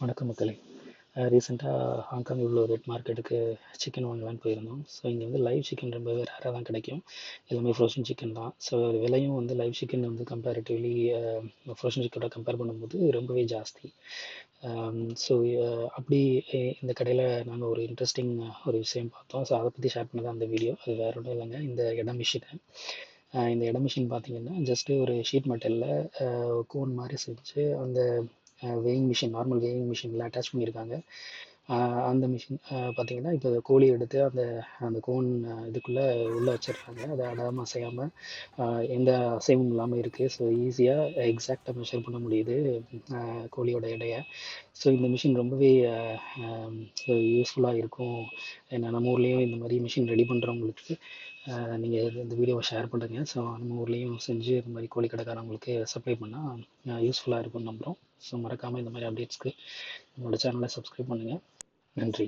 வணக்கம் மக்களே. ரீசெண்டாக ஹாங்காங் உள்ள ஒரு வெட் மார்க்கெட்டுக்கு சிக்கன் வாங்கலான்னு போயிருந்தோம். ஸோ இங்கே வந்து லைவ் சிக்கன் ரொம்பவே ரேராக தான் கிடைக்கும். எல்லாமே ஃப்ரோசன் சிக்கன் தான். ஸோ விலையும் வந்து லைவ் சிக்கன் வந்து கம்பேரிட்டிவ்லி ஃப்ரோசன் சிக்கனோட கம்பேர் பண்ணும்போது ரொம்பவே ஜாஸ்தி. ஸோ அப்படி இந்த கடையில் நாங்கள் ஒரு இன்ட்ரெஸ்டிங் ஒரு விஷயம் பார்த்தோம். ஸோ அதை பற்றி ஷேர் பண்ண தான் அந்த வீடியோ. அது வேற ஒன்றும் இல்லைங்க, இந்த இடம் மிஷினை. இந்த இடம் மிஷின் பார்த்தீங்கன்னா ஜஸ்ட்டு ஒரு ஷீட் மெட்டலில் கோன் மாதிரி செஞ்சு அந்த வெயிங் மிஷின், நார்மல் வெயிங் மிஷினில் அட்டாச் பண்ணியிருக்காங்க. அந்த மிஷின் பார்த்தீங்கன்னா இப்போ கோழி எடுத்து அந்த அந்த கோன் இதுக்குள்ளே உள்ளே வச்சிடுறாங்க. அதை அடாமல் அசையாமல் எந்த அசைவும் இல்லாமல் இருக்குது. ஸோ ஈஸியாக எக்ஸாக்டாக மெஷர் பண்ண முடியுது கோழியோட எடையை. ஸோ இந்த மிஷின் ரொம்பவே யூஸ்ஃபுல்லாக இருக்கும். ஏன்னா நம்ம ஊர்லேயும் இந்த மாதிரி மிஷின் ரெடி பண்ணுறவங்களுக்கு நீங்கள் இந்த வீடியோவை ஷேர் பண்ணுறீங்க. ஸோ நம்ம ஊர்லேயும் செஞ்சு இந்த மாதிரி கோழி கடைக்காரங்களுக்கு சப்ளை பண்ணால் யூஸ்ஃபுல்லாக இருக்கும்னு நம்புகிறோம். ஸோ மறக்காமல் இந்த மாதிரி அப்டேட்ஸ்க்கு நம்மளோட சேனலை சப்ஸ்கிரைப் பண்ணுங்கள். நன்றி.